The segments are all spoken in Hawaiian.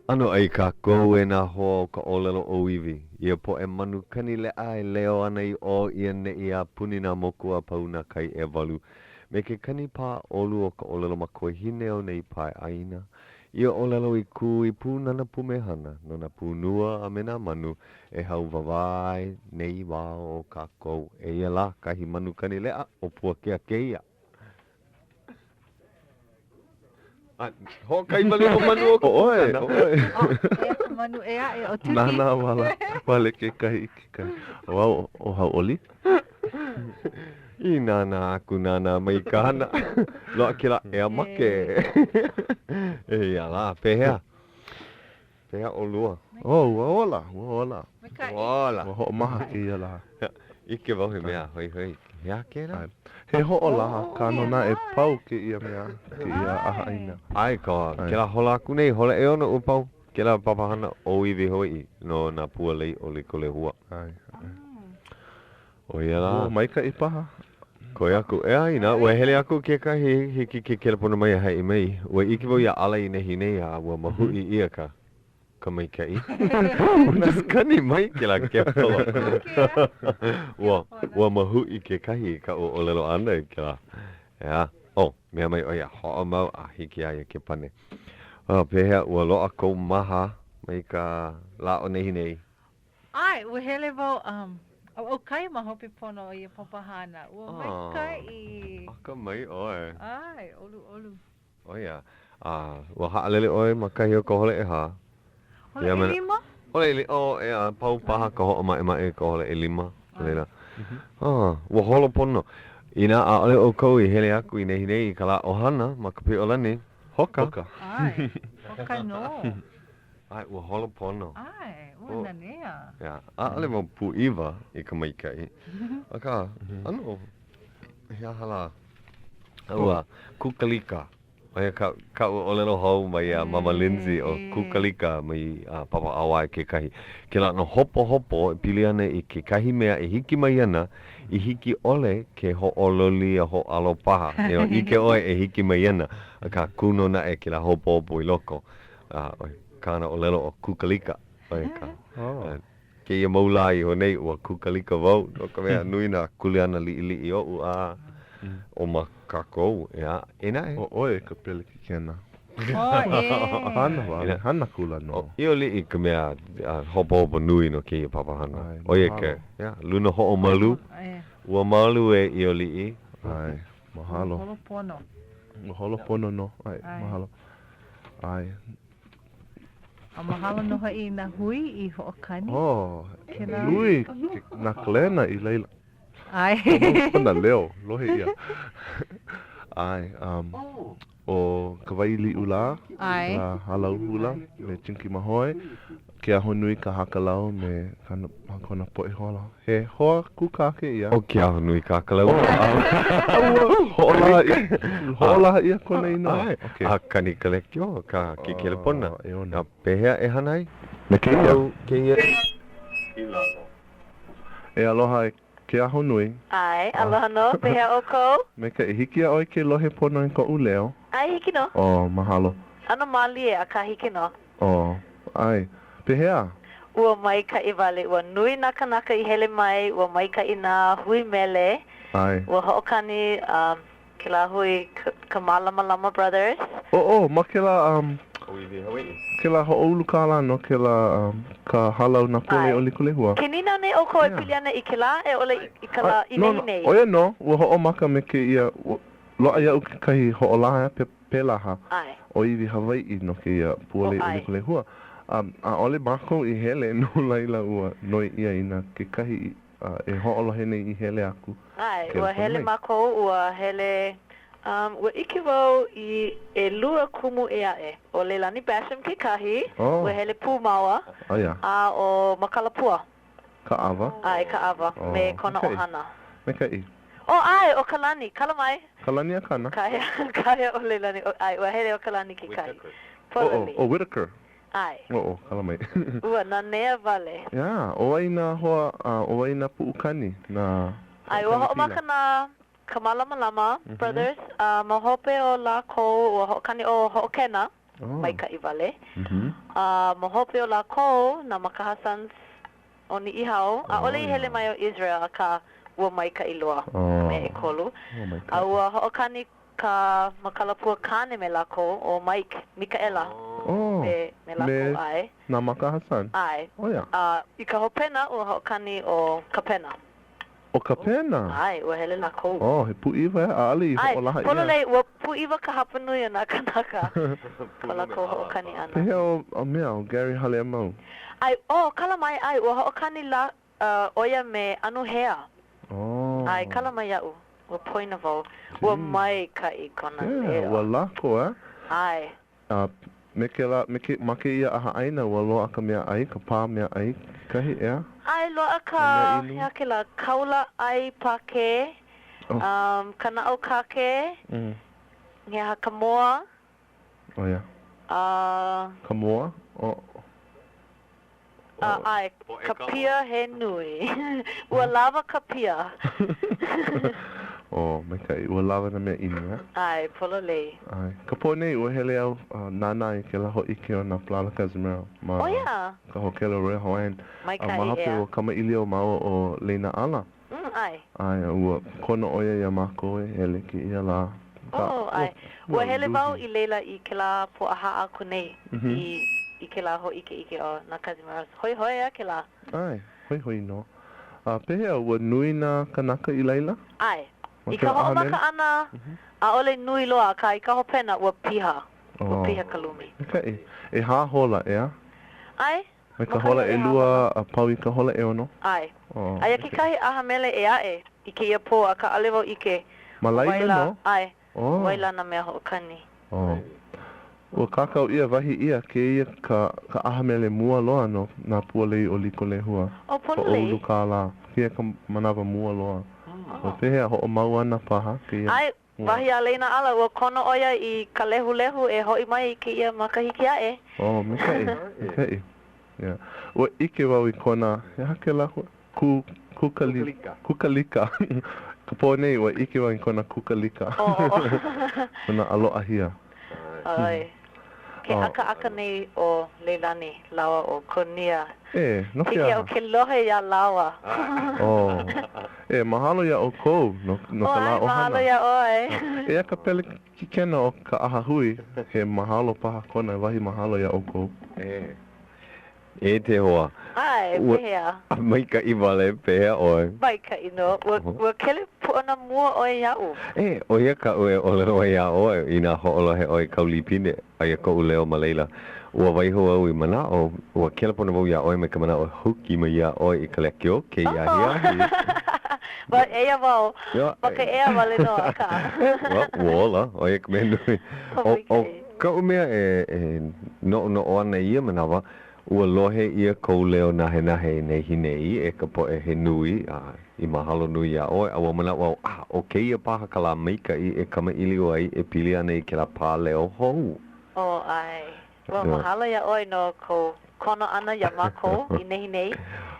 Ano ai ka kou e nā hoa ka olelo o iwi. Ia po e manu kani le ai leo ana I o ia ne I a puni nā moku a pauna kai e walu. Me ke kani pā olu o ka olelo ma koe hine o nei pai aina. Ia olelo I ku I pūnana pumehana. No na pūnua a me nā manu e hau wawai nei wā o ka kou. E ia la kahi manu kani lea o Puakea keia. Ho kai mali o manu o ka Oe. Manu e a e o tuti. Nana wala. Wale ke kai. Wow, o Hauʻoli. I nana aku nana mai ka hana. Loa ki la ea make. E ia la, pehea. Pehea o lua. Oh, waola. Waola. Wala. Ho maha ke ia la. Ike wau he mea, hoi. Hea ke na? He ho'o laha, ka no na e pau ke ia mea, ke ia aha aina. Ai ka, ke la hola aku nei, hola e ono o pau. Ke la papahana o iwi hoi no na pua lei o le kole hua. Ai. O ia la. O maika I paha. Koe aku, e aina, ua hele aku ke kahi hiki ke kelepona mai a hai mei. Ua iki wau ia ala I nehi nei a ua mahui ia ka. Ka mai kai. Unas kani mai ke la ke pala. Ua mahui ke kahi ka o lelo ana ke la. Ea, mea mai oia, hoa mau a hiki aia ke pane. Pehea, ua loa kou maha mai ka la o nehi nei. Ai, ua hele wau, o kai mahope pono I a papahana. Ua mai kai. Aka mai oe. Ai, olu. Oia, ua haalele oe makai o ka hole e ha. Hole e lima? Hole e lima, ea, pau paha ka hoa mai ka hole e lima. Leila. Ua holo pono. Ina a ole o kou I hele aku I nehi nei I ka la ohana ma ka pi o lani. Hoka. Ai, hoka no. Ai, ua holo pono. Ai, ua nanea. Ia, a ole mo pu iwa I ka maikai. Aka, ano, hea hala. Ua, kukalika. Oia, ka o lelo hau mai a Mama Lindsay o kukalika mai papa awai ke kahi. Ke la no hopo pili ana I ke kahi mea e hiki mai ana I hiki ole ke ho ololi a ho alopaha. I ke oe e hiki mai ana. Aka kuno na e ke la hopo I loko. Kana o lelo o kukalika. Oia ka. Ke ia maulai ho nei ua kukalika wau. No ka mea nui na kuleana li o ua o ma kakou. Ia, ina e. O oe ka pele ki kena. Hana wale, hana kula no. Io li I ka mea hopo nui no ke ia papahana. Oia ke, luna ho o malu. Ua malu e io li I. Ai, mahalo. Holopono. Holopono no. Ai, mahalo. Ai. A mahalo no hai na hui I ho'okani. Hui, na klena I leila. Ai. Kona leo, lohe ia. Ai, o kawaili ula, ka halau hula, me chinki mahoi, ke aho nui ka hakalau me kona poe hola. He hoa kukake ia. O ke aho nui ka hakalau. Hola ia kona ino. A kani kalekio, ka ki kelepona. Eona. Pehea e hanai? Me ke ia. Ke ia. E aloha ke aho nui. Ai, aloha no, pehea o kou. Me ka hiki a oi ke lohe pono in ko uleo. Ai, hiki no. Mahalo. Ano mali e a ka hiki no. Ai. Pehea? Ua mai ka I wale, ua nui naka I hele mai, ua mai ka I nā hui mele. Ai. Ua ho'okani ke la hui ka Malama Brothers. Ma ke la, ke la ho'olu kāla no ke la ka halau na pole o likule hua. Ke nina nei o kou e pili ana I ke la, e ole I ka la I nehi nei. Oia no, ua ho'omaka me ke ia, loa ia uke kahi ho'olaha pelaha. Ai. O iwi Hawaiʻi no ke ia pole o likule hua. A ole mako I hele no laila ua noi ia ina ke kahi e ho'olohe nei I hele aku. Ai, ua hele mako, ua hele... ua iki wau I e lua kumu e ae. O Leilani Basham ke kahi, ua hele pūmaua, a o Makalapua. Ka awa? Ai, ka awa, me kona ohana. Me kai? Ai, o Kalani, kala mai. Kalani a kana? Kaya o Leilani, ai, ua hele o Kalani ke kahi. Whitaker. Ai. Kala mai. Ua, na nea vale. Ia, o aina hoa, o aina puukani na... Ai, ua ho'omaka na ka Malama Brothers, ma hope o la kou, ua ho'okani o ho'okena. Maikaʻi wale. Mahope o lākou na makahasans o ni ihau. ʻaʻole I hele mai o Israel akā ua maikaʻi loa me e kolu. A ua hoʻokani ka makalapua kane me lākou o Mike Mikaela. Me lākou ai. Na makahasan? Ai. I ka hopena ua hoʻokani o Kapena. O Kapena? Ai, ua hele lākou. He pu'iwa e a'ali I ho'olaha ia. Ai, pololei, ua pu'iwa ka hapanui o nā kanaka. Ko lākou ho'okani ana. Pehe o mea o Gary Hale Amau? Ai, kala mai ai, ua ho'okani la oia me anu hea. Ai, kala mai ia'u. Ua poina vau. Ua mai ka I kona leo. Ua lako, Ai. Make ia aha aina, ua loa ka mea ai, ka pā mea ai, kahi ea? Ai, loa ka, hea ke la, kaula ai pake, kana'o kake, ngea ka moa. Ia. Ka moa? Ai, ka pia he nui. Ua lava ka pia. Mai kai, ua lava na mea inu, Ai, pololei. Ai, ka pōnei ua hele au nana I ke laho ike o na Plala Kazimera. Ka hokelo Royal Hawaiian. Mai kai, Mahape o kama ilio mao o Leina Ala. Ai. Ai, ua kono oia ia mako e hele ki ia la. Ai. Ua hele vau I leila I ke la po aha a kunei. I ke la ho ike o na Kazimera. Hoi hoi ke la. Ai, hoi no. Pehea, ua nui na kanaka I leila? Ai. I ka ho'omaka ana, ʻaʻole nui loa, ka I ka hopena ua piha. Ua piha ka lumi. Okay. E hā hola, ea? Ai. Me ka hola e lua, a pau I ka hola e ono? Ai. Aia ki kahi aha mele e ae, I ke ia po, a ka alewo ike. Malaila no? Ai. Waila na mea ho'okani. Ua kakau ia wahi ia, ke ia ka aha mele mua loa no, nā pualei o liko lehua. Pololei. O ulu kā la. Kia ka manawa mua loa. O pehea ho o mau ana paha ke ia. Ai, wahi a Leina Ala, ua kono oia I ka lehu I hoi mai I ke ia makahiki ae. Mikai. Yeah. Ua ike wau I kona, he hake la kukalika. Ka pōnei, ua ike wau I kona kukalika. Kona aloha hia. Ai. Ke aka nei o Leilani, lawa o Konia. No ke aha. Hiki o ke lohe ia lawa. Mahalo ia o kou, no ka la o hana. Mahalo ia oe. Ea ka pele ki kena o ka aha hui, he mahalo paha kona, wahi mahalo ia o kou. E te hoa. Ai, pehea. Maika I wale, pehea oe. Maika I no. Ua kele puana mua oe iau. O ia ka oe o lero ia oe, I nā ho'olohe oe kaulipine, aia ko uleo ma leila. Ua waiho au I mana o, ua kele pona wau ia oe me ka mana o huki ma ia oe I ka lekio, ke ia hia. Wa ea wau. Waka ea wale no aka. Wola, o ia ka menui. O ka umea no o ana ia manawa, ua lohe ia kou leo nahe nei hinei e ka poe he nui I mahalo nui ia oe a wamana wau o keia paha ka la maika I kama ili o ai e pili ana I ke la pā leo hou. Ai. Wa mahalo ia oe no ko kono ana ia mako I nehi nei.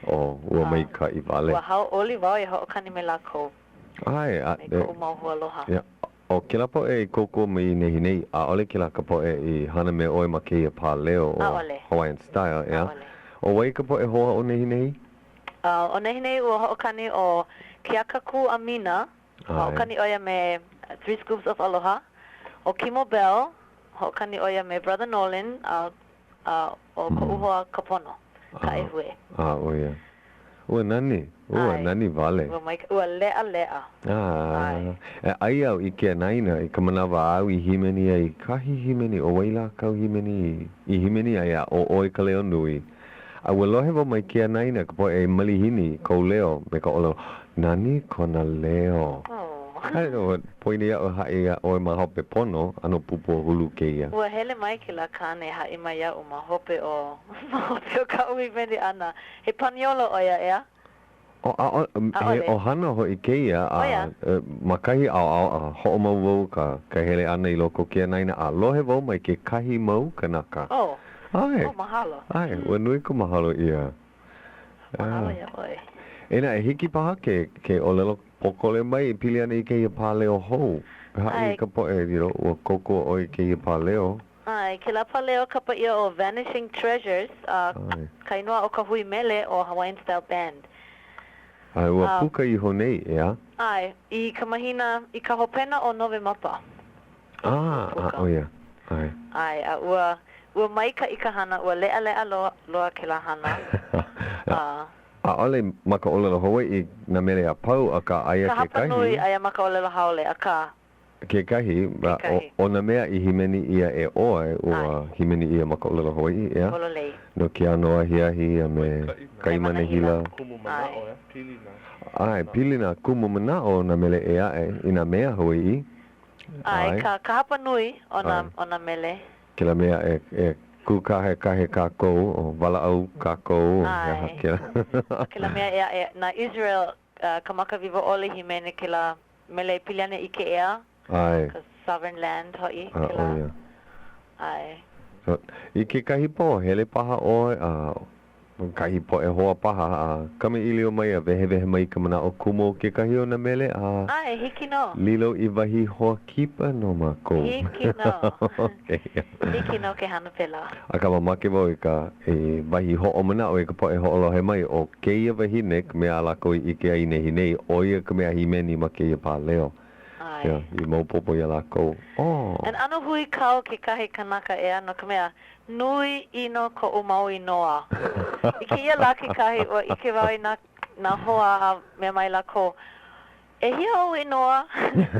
Ua maika I wale. Ua Hauʻoli wau e hoʻokani me lākou. Ai. Me ko mau hualoha. O ke la poe I koko me I nehi nei, a ole ke la ka poe I hana me oe ma keia pā leo o Hawaiian style, ea? O wai ka poe hoa o nehi nei? O nehi nei ua hoʻokani o Keakaku Amina, hoʻokani oia me 3 Scoops of Aloha, o Kimo Bell, hoʻokani oia me Brother Nolan, o ko uhoa Kapono, ka e hue. Oia. Ua nani vale. Ua lea. Ai au I ke naina, I ka manawa au I himeni ai, kahi himeni, o waila kau himeni, I himeni ai o oi ka leo nui. A ua lohe wa mai ke naina, ka poe e malihini, kou leo, me ka olo, nani kona leo. Hai o poini au hae o ma hope pono ano pupu hulu ke ia. Ua hele mai ke la kane hae mai au ma hope o ka ui meni ana. He paniolo oia ea? O hana ho I ke ia makahi au ho mau wau ka hele ana I loko ke naina a lohe wau mai ke kahi mau kanaka. Mahalo. Ai, ua nui ko mahalo ia. Mahalo ia oi. Ena e hiki paha ke o lelo pokole mai I pili ana I ke ia pā leo hou. Hai ka poe ua koko o I ke ia pā leo. Ai, ke la paleo kapa ia o Vanishing Treasures, kainoa o ka hui mele o Hawaiian Style Band. Ai, ua puka I honei, ea? Ai, I ka mahina, I ka hopena o Novemapa. Oia. Ai. Ai, a ua maika I ka hana, ua lea loa ke la hana. Ole maka olelo Hawaiʻi na mele a pau a ka aia ke kahi. Ka hapa nui aia maka olelo Hauʻoli Akaka. Ke kahi, o na mea I himeni ia e oe ua himeni ia maka olelo Hawaiʻi, ea? Pololei. No ke anoa hiahi a me kaimana hila. Ai, pilina kumu manao na mele e ae I na mea Hawaiʻi. Ai, ka hapa nui o na mele. Ke la mea e kukahe kākou o walaau kākou. Ai. Ke la mea na Israel ka maka viva ole himene ke la mele piliane I ke ea. Ai. Ka sovereign land hoi. Ai. So, I ke kahi po, hele paha oe, kahi po e hoa paha, kame ilio mai a vehe mai ka mana o kumo ke kahi o na mele, Ai, hiki no. Lilo I wahi hoa kipa no mako. Hiki no. Hiki no ke hana pela. A ka mamake wau I ka wahi ho o mana o e ka po e ho olo he mai o keia wahine, ka mea alako I ke aine hinei, o ia ka mea himeni ma keia pā leo. Ai. I maupopo ia lako. And ano hui kau ke kahi kanaka e ano ka mea, nui ino ko umaui noa. I ke ia la ke kahi o I ke wau I na hoa a mea mai lako. E hia o inoa,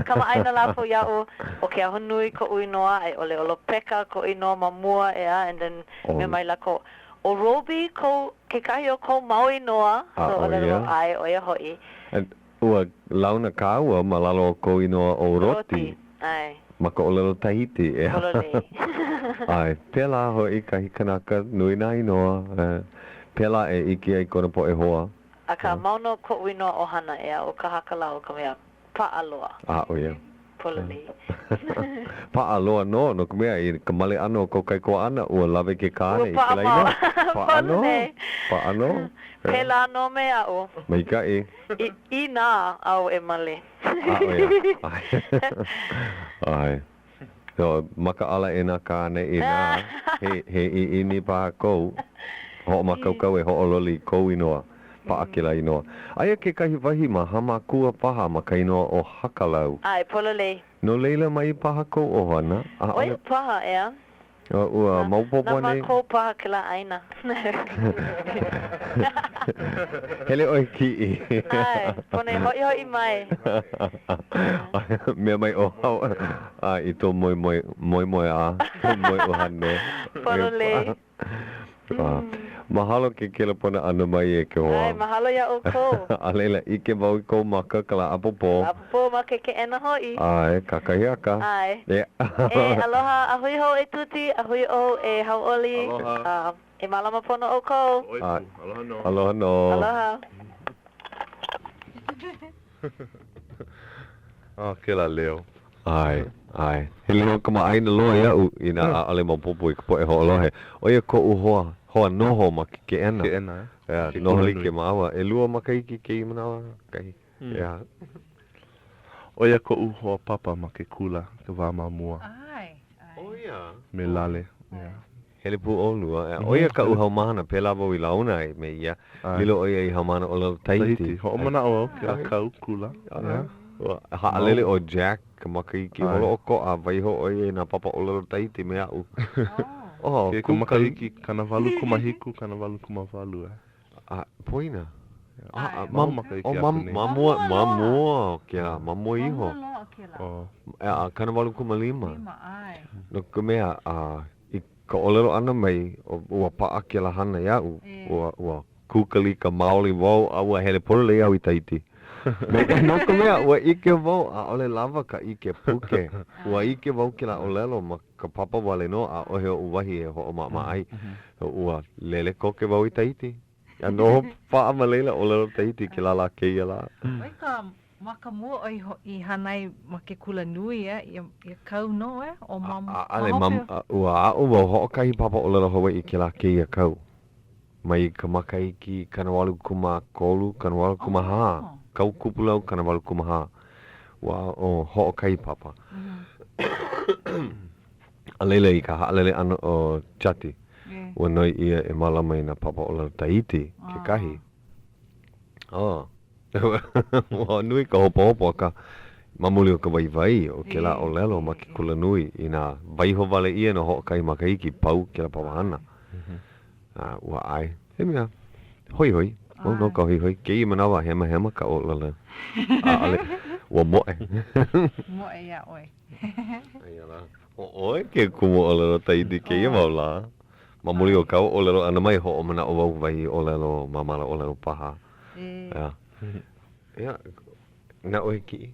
kama aina lako iau, o ke aho nui ko uinoa, ai ole olo peka ko inoa mamua ea, and then mea mai lako. O Robi ko, ke kahi o ko maui noa, so ole lo ai o ia hoi. Ua launa ka ua malalo ko inoa o roti. Ai. Maka o lelo tahiti e. Pololei. Ai, pela ho I kahi kanaka nui na inoa. Pela e iki ai kona po e hoa. A ka mauno ko uinoa o hana ea o ka hakalau ka mea paaloa. Oia. Pololei. Paaloa no, no ka mea I ka male ano ko kai ko ana ua lave ke kāne I ke laina. Paano. Paano. Pela no mea o. Maika e. I nā au e male. Oia. Ai. So, maka ala e nā kāne I nā. He I ini paha kou. Ho makau kau e ho ololi kou inoa. Paakila inoa. Aia ke kahi wahi ma hama kua paha ma ka inoa o hakalau. Ai, pololei. No leila mai paha kou o hana. Oi paha ea. Ua maupopo nei. Na ma kou paha ke la aina. Hele oi ki I. Ai, pone hoi mai. Mea mai o hau. I tō moi a. Tō moi o hane. Pololei. Mahalo ke kela pona ana mai e ke hoa. Ai, mahalo ia o ko. A leila, I ke wau I kou maka kala apopo. Apopo ma ke ena hoi. Ai, kakahi aka. Ai. Aloha, ahui ho e Tuti, ahui o e Hauʻoli. Aloha. E malama pono o ko. Aloha no. Aloha no. Aloha. Ke la leo. Ai. Hele no kama aina loa iau I nā ale maupopo I ka po e ho alohe. Oia ko u hoa noho ma ke ena. Ke ena, Noho li ke maawa. E lua maka iki ke I manawa kahi. Oia ko u hoa papa ma ke kula, ke wā mamua. Ai. Oia. Me lale. Hele pu o lua. Oia ka u haumahana pela wau I launa I me ia. Lilo oia I haumahana o lalo tahiti. Ho o mana o ke a kau kula. Haalele o Jack ka maka iki holo o ko a waiho oia I nā papa o lalo tahiti me au. Ke ka makahiki kanawalu kumahiku, kanawalu kumawalu Poina. Mamua kia mamua iho. Kanawalu kumalima. No ka mea I ka olelo ana mai ua paa ke la hana iau. Ua kukali ka maoli wau a ua hele polele au I taiti. No ka mea ua ike wau a ole lava ka ike puke. Ua ike wau ke la olelo ma ka papa wale no a ohe o uwahi e ho o maai. Ua lele koke wau I taiti. A no paa ma leila olelo taiti ke la keia la. Wai ka makamua I hanai ma ke kula nui I kau no o mamu. Ale ua au wau ho kahi papa olelo Hawaiʻi ke la keia kau. Mai ka makaiki kanawalu kuma kolu, kanawalu kuma ha. Kau kupulau kanawalu kuma ha. Wa o ho kai papa. Alele I ka haalele ana o Chati. Ua noi ia e malama I na papa o lau Tahiti, ke kahi. Ua nui ka hopo ka mamuli o ka waiwai o ke la o lelo ma ke kula nui I na waiho wale ia no hokai makaiki pau ke la pawahana. Ua ai, he mea, hoi, no ka hoi, ke I manawa hema ka o lala. Ale, ua moe. Moe ia oi. Ai ala, o oe ke kumo o lalo Tahiti ke ia maula. Mamuli o kau o lalo ana mai ho o mana o wau vai o lalo mamala o lalo paha. Ia, na oe ki.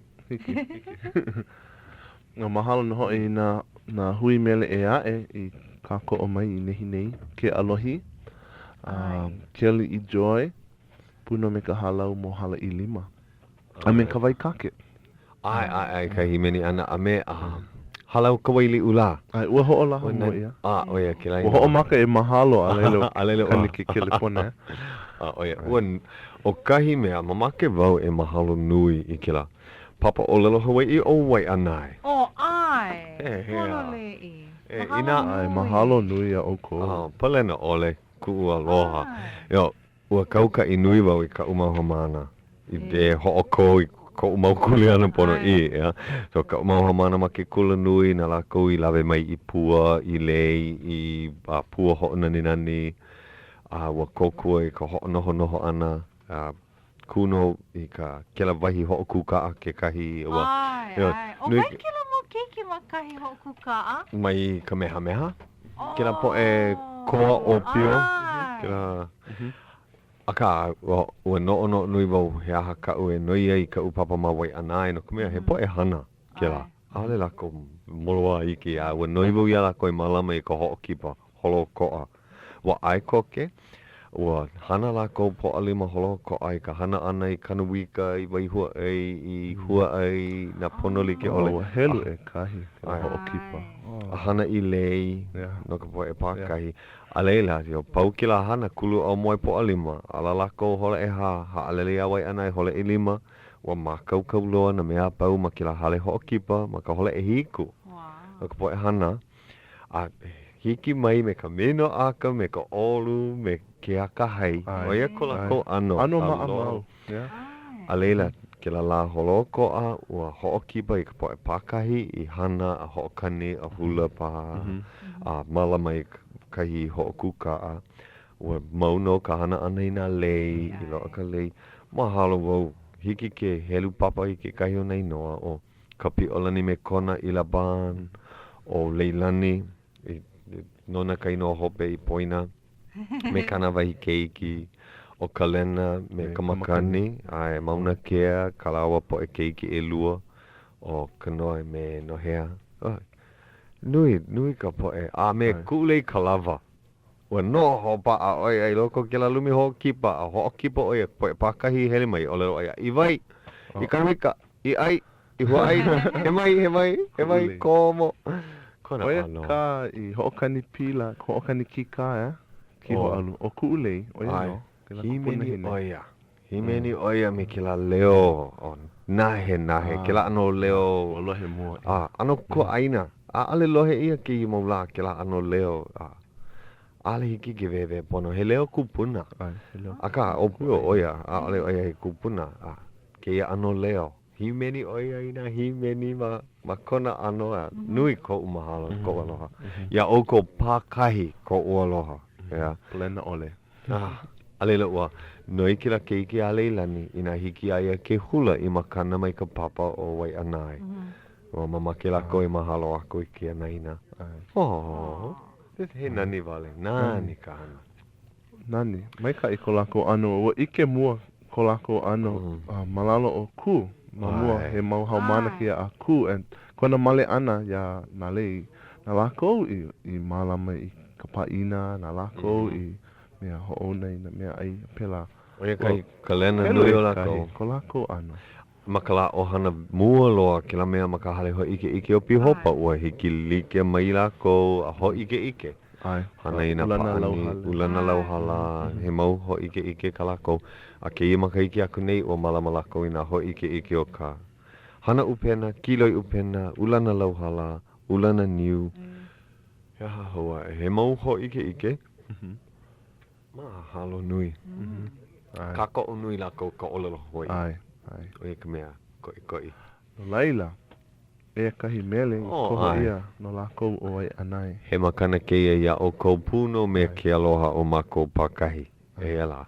Ngā mahalo na hoi na hui mele e ae I ka ko o mai I nehi nei ke alohi. Kelly I Joy, puno me ka halau mo hala I lima. A me ka vai kake. Ai, ka himeni ana a me halau kawaili ula. Ai, ua ho o laha mo ia. Oia, ke lai. Ua ho o maka e mahalo alelo kaniki ke lepone. Oia, o kahi mea, mamake wau e mahalo nui I ke la. Papa o lelo Hawaii o wai anai. Ai. Honolulu. Ai, mahalo nui a oko. Palena ole, ku aloha. Ua kauka I nui wau I ka umauhamana. I te ho'oko I ko umau kule ana pono I. So ka umauhamana ma ke kula nui na lako I lawe mai I pua, I lei, I pua ho'ona nani. Ua kokua I ka ho'onoho ana. Kuno I ka kela wahi ho'okuka'a ke kahi. Ai. O mai kela mo keiki ma kahi ho'okuka'a? Mai ka meha. Kela po e koa o pio. Kela... Aka, ua no nui wau he aha kau e noi ai ka upapa mawai anai no kumea he po e hana kela. Ale lako moloa iki ua noi wau ia lako I malama I ka ho'okipa holo ko'a. Ua ai koke, ua hana lako po alima holo ko'a I ka hana ana I kanuwika I waihua ai, I hua ai, na ponoli ke ole. Ua helu e kahi ka ho'okipa. A hana I lei, no ka po e pākahi. A leila, pau ki la hana kulu au moe po alima. Ala lako hole e ha alele awai ana I hole I lima. Wa makau loa na mea pau ma ki la hale ho'okipa, ma ka hole e hiku. No ka po e hana. A hiki mai me ka mino aka, me ka olu, me ke aka hai. O ia ko lako ano. Ano maamau. A leila, ke la holo ko'a, ua ho'okipa I ka po e pakahi, I hana, a ho'okani, a hula paha, a malama I kahi ho'okuka'a. Ua mauno ka hana ana I nā lei, I loa ka lei. Mahalo wau, hiki ke helu papa I ke kahi o nei noa o ka pi'olani me kona I Laban, o Leilani, I nona ka inoa hope I poina, me kana wahi keiki, o Kalena me Kamakani, ai mauna kea, kalawa po e keiki e lua, o Kanoe me Nohea. Nui ka po e, me kulei Kalawa. Ua no ho pa a oi ai loko ke la lumi ho kipa, a ho kipa oi po e pakahi hele mai, o lero ai, I vai, I kanawika, I ai, I hua ai, he mai, komo. Kona Oia ano. ka I ho'okani pila, ho'okani kika ki ho alu, o ku'ulei, oia no. Himeni oia me ke la leo, o nahe, ke la ano leo. O lohe mua. Ano ko aina, ale lohe ia ki I maula ke la ano leo. Ale hiki ke wewe pono, he leo kupuna. Aka, o pio oia, ale oia he kupuna. Ke ia ano leo. Himeni oia ina, himeni ma kona ano, nui ko umahalo, ko aloha. Ia o ko pākahi ko ualoha. Plena ole. Alela ua, noi ki la keiki a leilani, ina hiki aia ke hula I makana mai ka papa o wai anai. Ua mama ke la koe mahalo ako I ke anaina. He nani wale, nani ka hana. Nani, mai ka I ko lako ano, ua ike mua ko lako ano, malalo o ku. Mamua, he mau haumana kia a ku, and kona male ana ya nalei, na lako I malama I ka paina, na lako I mea ho'ona I na mea ai pela. Oia kai kalena nui o lako. Ko lako ano. Makala o hana mua loa ke la mea makahale ho ike o pihopa ua hiki like mai lako a ho ike. Hana ina paani, ulana lauhala, he mau ho ike ka lako. A ke ia makaiki aku nei o malama lako ina ho ike o ka. Hana upena, kiloi upena, ulana lauhala, ulana niu. He Hawaii. He mau ho ike. Mahalo nui. Ka ko'o nui la ko olelo hoi. Ai. O e ka mea koi. No laila. E kahi mele koho ia no la kou o ai anai. He makana keia ia o kou puno me ke aloha o mako pakahi. E ala.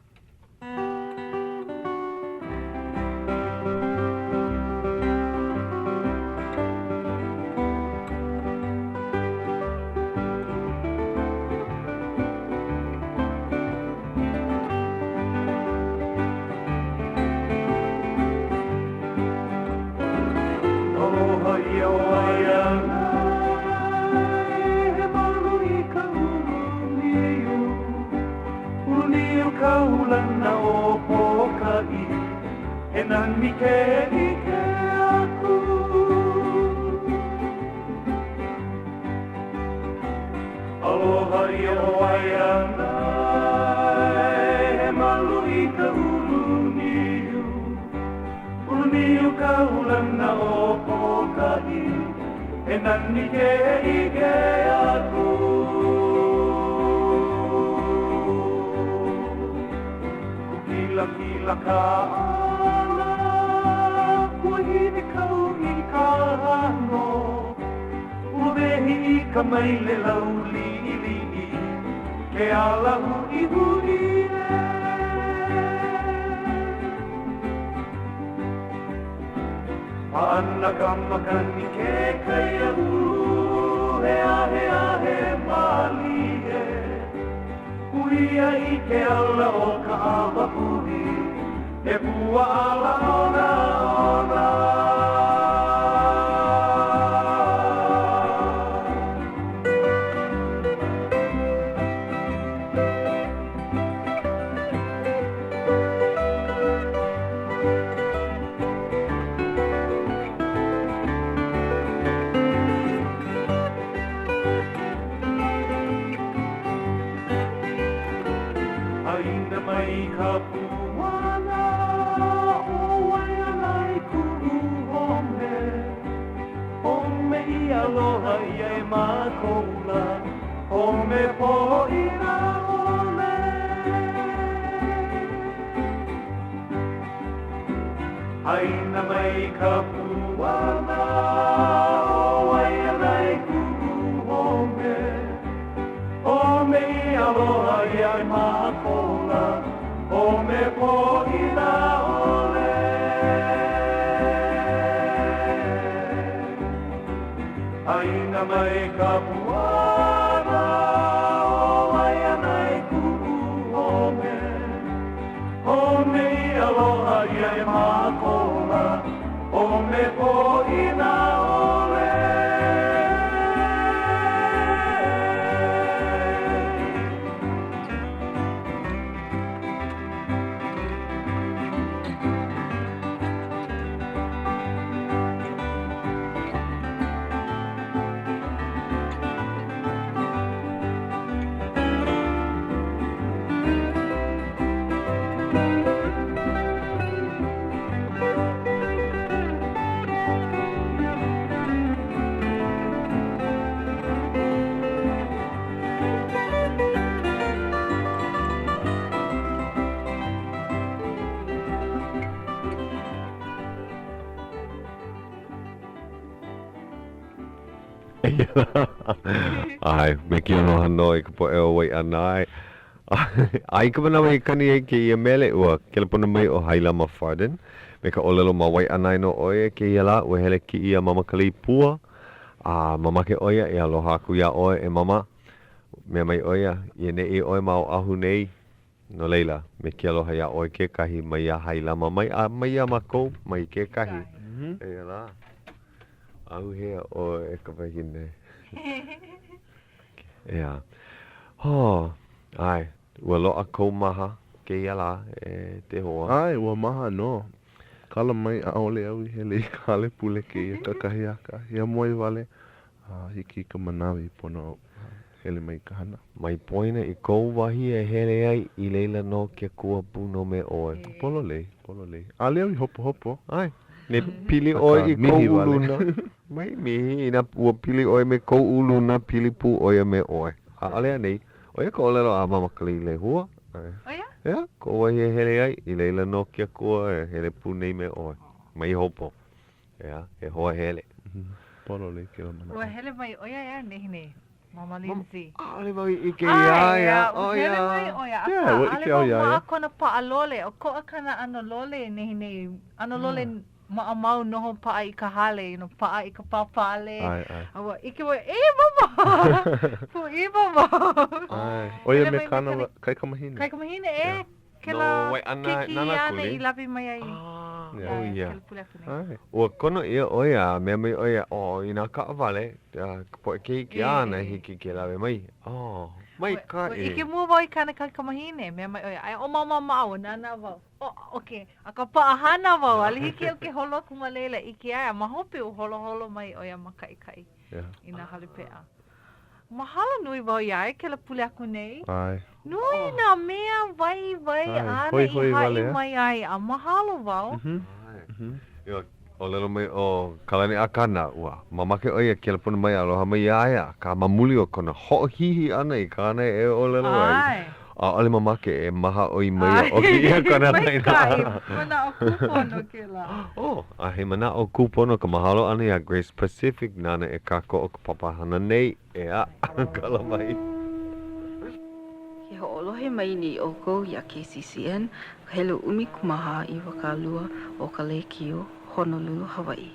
Ai, me ki ono hanoi ka po e o wai anai. Ai ka mana mai kani e ke ia mele ua ke le pona mai o haila ma farden. Me ka olelo ma wai anai no oe ke ia la ua hele ki ia mama kali pua. Mama ke oia e aloha ku ia oe e mama. Me mai oia i ne i oe ma o ahu nei. No leila, me ke aloha ia oe ke kahi mai ia haila ma mai a mai ia mako mai ke kahi. E ia la. Au hea o e ka wahine. Ea. Ai. Ua loa kou maha ke ia la e te hoa. Ai, ua maha no. Kala mai a ole au i hele i kale pule ke ia kakahi aka. Ia moe vale. Hiki ka manawi pono hele mai ka hana. Mai poina i kou wahi e hele ai i leila no ke kua puno me oe. Polo lei. A leo i hopo hopo. Ai. Ne pili oi I ko uluna. Mai mihi ina ua pili oi me ko uluna pili pu oi me oi. A alea nei. Oia ko olelo a mamakali le hua. Oia? Ia, ko ua he hele ai. I leila no kia kua hele pu nei me oi. Mai hopo. Ia, he hoa hele. Polo le ke mana. Ua hele mai oia ia nei. Mama Lindsay. Ale mai ike ia. Hele mai oia. Ale mai maa kona paa lole. O ko akana ano lole nei. Ano lole maa mau noho paa I ka hale. No paa I ka papale. Awa ike wai, mama. Pu mama. Oia me kana kai kamahine. Kai kamahine Kela kiki ane I lapi mai ai. Oh ia. Ua kono ia oia, mea mai oia, ina ka vale, po ke ana hiki ke lawe mai. Oh, mai ka Ike mua wau I kana kai kamahine, mea mai oia, ai o mama mau, nana wau. Okay, aka paahana wau, ali hiki o ke holo kumalela, ike ai, mahopi o holo mai oia makai ina halipea. Mahalo nui wau iai, ke la pule aku nei. Ai. Nui nā mea vai ana I hai mai ai, a mahalo wau. Ia, o lelo mai o kalani akana ua. Mamake oia ke la puna mai aloha mai aia, ka mamuli o kona hoʻohihi ana I kana o lelo ai. A ole mamake maha oi mai o ki ia kona mai na. Mana o kupono ke la. A he mana o kupono ka mahalo ana ia Grace Pacific nana kako o ka papahana nei ea kala mai. Ke hoʻolohe mai ni o kou ia KCCN, hele umi kumaha I wakalua o ka Lekio, Honolulu, Hawaiʻi.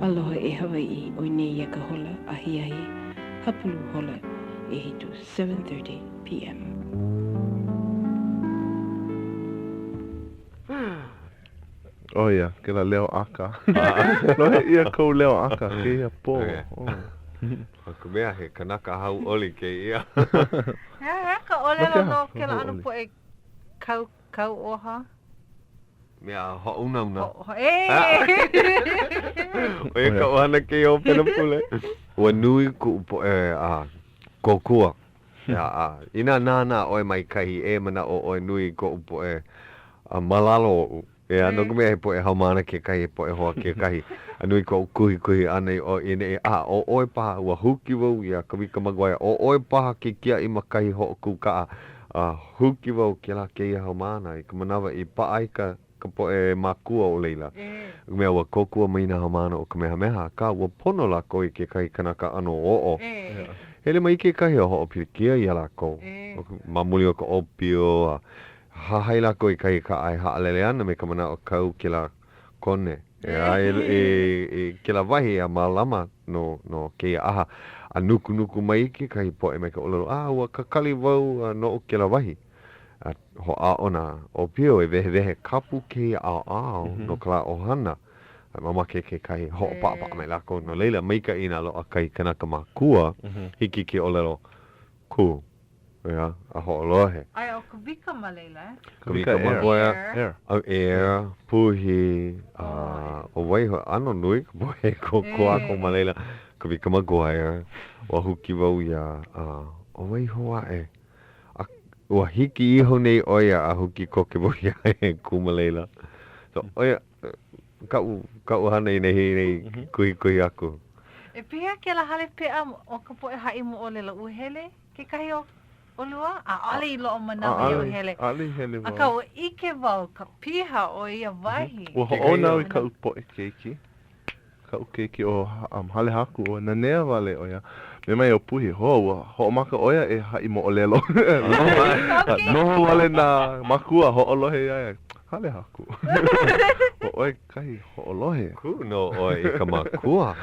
Aloha Hawaiʻi o nei ia ka hola ahi hapulu hola hitu 7:30 p.m. Oh ia, ke la leo aka. Lohe ia kou leo aka, ke ia po. Ka mea he kanaka Hauʻoli ke ia. Ka olelo no ke la anu po kau oha. Mea hoʻuna. Oia ka ohana ke o pena pule. Ua nui ku po kokua. Ina nana oe mai kahi mana o oe nui ko po malalo. Ea no kumea he po haumana ke kahi po hoa ke kahi. Anui ko kuhi anei o ine o oe paha ua huki wau ia kawika magwaia. O oe paha ke kia I makahi hoʻoku kaa. Huki wau ke la ke ia haumana. I ka manawa I paaika ka po makua o leila. Mea ua kokua mai na haumana o ka meha ka ua pono lako I ke kahi kanaka ano o. Hele mai ke kahi o hoʻopilikia ia lako. Mamuli o ka opio. Hahai lako I kahi ka ai haalele ana me ka mana o kau ke la kone. Ke la wahi a malama no ke ia aha. A nuku mai ke kahi po mai ka olelo. Ua kakali wau no ke la wahi. Ho a ona o pio vehe kapu ke ao no kala ohana. Mama ke kai ho papa mai lako no leila mai ka ina lo kai kanaka makua hiki ke olelo ku ya a ho lohe. Ai o kavika ma leila. Kavika magoya air puhi o wai ho ano nui ko ako ma leila kavika magoya o huki wau ya o wai ho a Ua hiki iho nei oia a huki ko ke bohi ai kumalela. So oia kau hana I nei kuhi aku. E pia ke la hale pea o ka poe hai mo o lela uhele ke kahi o olua? Ale I loo manawa I o hele. Ale hele wau. Aka o ike wau ka piha o ia wahi. Ua hoʻonau I kau poe keiki. Kau keiki o hale haku o nanea wale oia. Me mai o puhi ho maka oia hai mo olelo. No wale na makua ho olohe ia hale haku. O oi kai ho olohe. Ku no oi ka makua.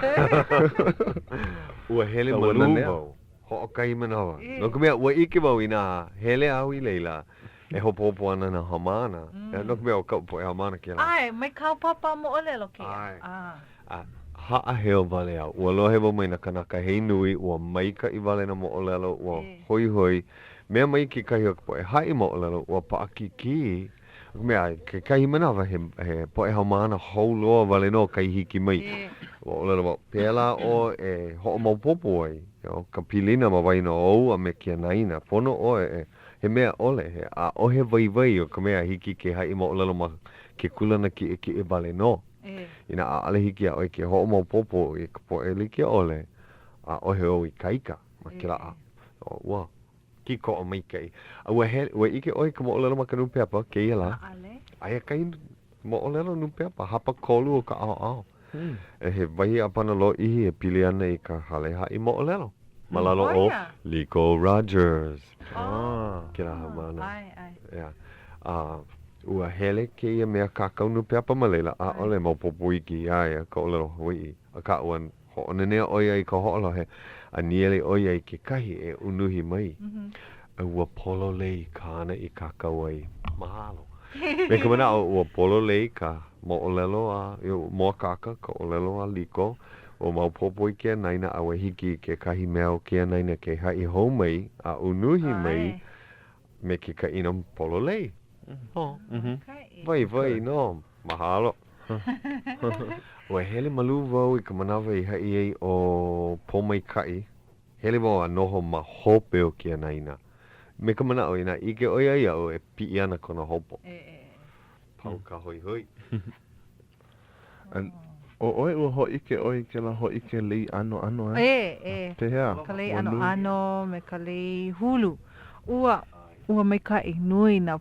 Ua hele malumo. Ho kai manawa. No kumea ua ike wau ina hele au I leila. E hopo ana na hamana. No kumea o kau po hamana ke la. Ai, mai kau papa mo olelo ke. Ai. Haa heo vale au. Ua lohe wau mai na kanaka hei nui. Ua maika I vale na mo olelo. Ua hoi. Mea mai ke kahi o ka poe hai mo olelo. Ua paakiki. Mea, ke kai manawa he poe hau mana hou loa wale no kai hiki mai. O lera mo, pēla o e ho mau popo ai. Ka pilina ma waina ou a me kia naina. Pono o he mea ole he a o he vai o ka mea hiki ke hai mo lera ma ke kulana ki e wale no. Ina a ale hiki a oi ke ho mau popo i ka poe li ke ole. A o he o I kaika. Ma ke la a. O ua. Ki ko o mai kai. A ua ike oi ka mo lera ma ka nupeapa ke ia la. Aia kai mo lera nupeapa. Hapa kolu o ka ao. E he wahi apana lo ihi e pili ana I ka hale hai mo lero. Malalo o Liko Rogers. Kira hamana. Ua hele ke ia mea kakau nu peapa malela. A ole mau popo iki aia ka olero Hawaiʻi. A ka uan hoʻonenea oia I ka hoʻolohe. A niele oia I ke kahi e unuhi mai. A ua polo lei ka ana I kakau ai. Mahalo. Me ka mana ua polo lei ka mo olelo a mo kaka ka olelo a Liko o mau popo I ke naina a hiki ke kahi mea o ke naina ke hai hou mai a unuhi mai me ke ka ina polo lei. Vai no mahalo. Ua hele malu wau I ka manawa I hai ei o pomai kai. Hele wau a noho ma hope o ke naina. Me ka mana o ina ike oia ia o e pi ana kona hopo. Pau ka hoi. O oi ua ho ike oi ke la ho ike lei ano Te hea. Ka lei ano me ka lei hulu. Ua mai kai nui na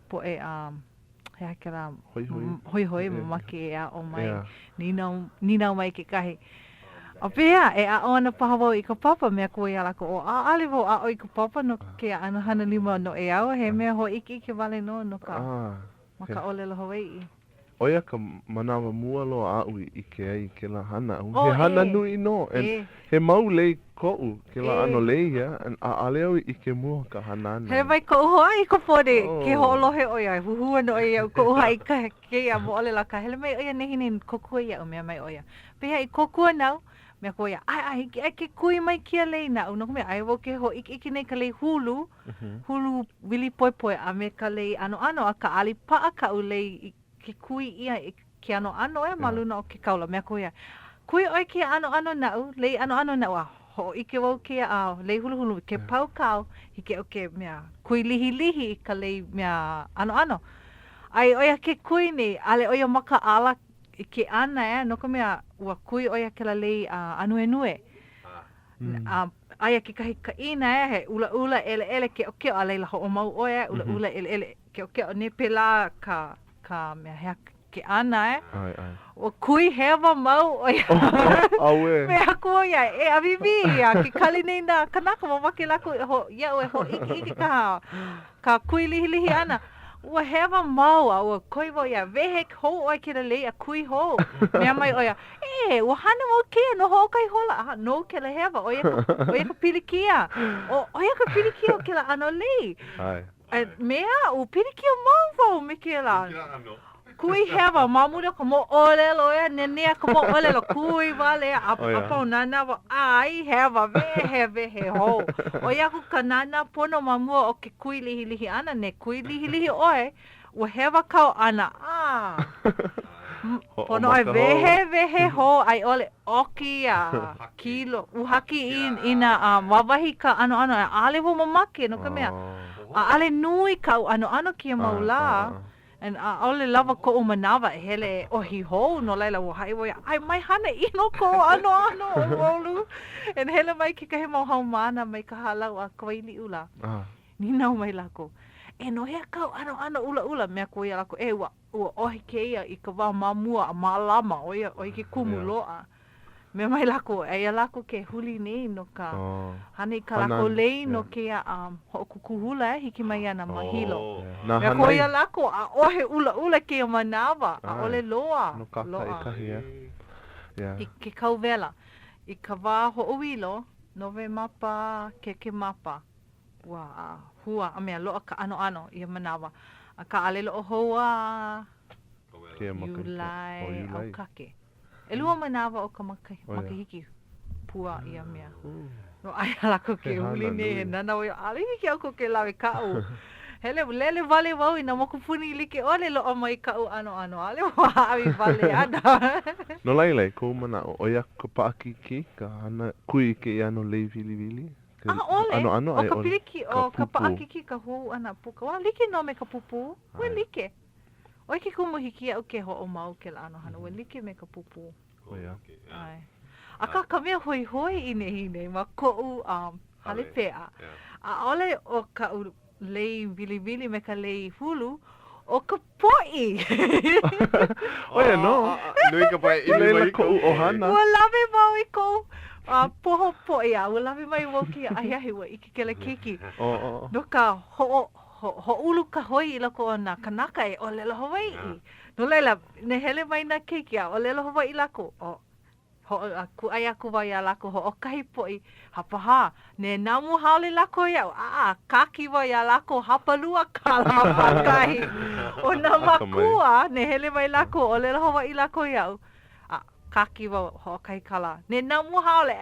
poe hea ke la hoi mamake a o mai. Ninau mai ke kahi. A pēa, e a ona pahawau I ka papa mea koe ia lako o a alivo a o I ka papa no ke ana hana lima no e au he mea ho iki wale no ka maka olelo Hawaiʻi. Oia ka manawa mua lo a ui I ke ai ke la hana. He hana nui no. He mau lei ko'u ke la ano lei ia. A aleo I ke mua ka hana ana. He mai ko'u hoa I ka pode. Ke ho'olohe oia. Huhua no oia. Ko'u hoa I ka ke ia mo ole laka. Hele mai oia nehine kokua ia o mea mai oia. Pea I kokua nau. Mea ko ia, ai ke kui mai kia lei na unok mea, ai wo ke ho iki nei ka lei hulu wili poi a me ka lei ano a ka ali paa ka u lei ke kui ia ke ano maluna o ke kaula, mea ko ia, kui oi ke ano na u, lei ano na u, ho ike wau ke a lei hulu ke pau kau, hike o ke mea, kui lihi ka lei mea ano. Ai oia ke kui nei, ale oia maka ala ke ana no ka mea ua kui oia ke la lei anu e nue. Aia ke kahi ka ina he ula ele ke o a leila ho o mau oia ula ele ke o ne pela ka mea hea ke ana o kui hewa mau oia. Aue. Mea ko ia e avivi ke kali nei na kanaka mo wake lako ho iki ka kui lihi ana. Ua hewa mau ua koi wo ia vehe hou oi ke la lei a kui hou. Mea mai oia, ua hana mo kia no ho kai hola. No ke la hewa, oia ka pilikia. Oia ka pilikia o ke la ano lei. Mea u pilikia mau wau me ke la. Kui hewa, mamura ka mo olelo ea, nenea ka mo olelo, kui wale a pau nana wa ai hewa vehe ho. Oia ku ka nana pono mamua o ke kui lihi ana, ne kui lihi oe, ua hewa kau ana, Pono ai vehe ho, ai ole oki a kilo, uhaki ina wawahi ka ano, ale wo mamake, no ka mea. Ale nui kau ano kia maula. And ole lava ko o manawa hele ohi ho no laila wo hai wo ai mai hana ino ko ano olu and hele mai ke kahe mau hau mana mai ka halau a koili ula ni nau mai lako e no he kau ano ula mea ko ia lako e ua ohi ke ia I ka wā mamua a malama oi ke kumuloa me mai lako e ia lako ke huli nei no ka hane ka lako lei no ke ho kukuhula hiki mai ana mahilo me ko ia lako a ohe ula ke manawa a ole loa no kaka e kahi I ke kauvela I ka wā ho uilo nove mapa ke mapa ua hua a mea loa ka ano ia manawa a ka alelo o hoa Yulai au kake E lua manawa o ka makahiki pua ia mea. No ai lako ke huli ne nana o ale hiki au ko ke lawe kau. Lele vale wau ina mokupuni like ole lo mai ka ano ale wa awi vale ana. No laile ko mana o ia ko paakiki ka hana kui ke ano leivili. Ole. Ano o ka piliki o ka paakiki ka hu ana puka. Wa like no me ka pupu. We like. Oi ke kumu hiki o ke ho o mau ke la ano hana. We like me ka pupu. Oia. Ai. Aka ka mea hoi hine ma ko hale pea. A ole o ka lei vili me ka lei hulu o ka po'i. Oia no. Nui ka pai ili mai ko ohana. Ua lawe mau I ko poho po'i a. Ua lawe mai wau ki ahiahi wa iki ke le kiki. No ka ho ulu ka hoi I lako o na kanaka e o lelo Hawaiʻi. No leila, ne hele mai na kiki a o lelo Hawaiʻi lako. Ku ai aku wai a lako ho o kahi po'i hapaha. Ne namu haole lako iau. Kaki wai a lako hapalua ka lapa kahi. O na makua ne hele mai lako o lelo Hawaiʻi lako iau. Kaki wai ho o kahi kala. Ne namu haole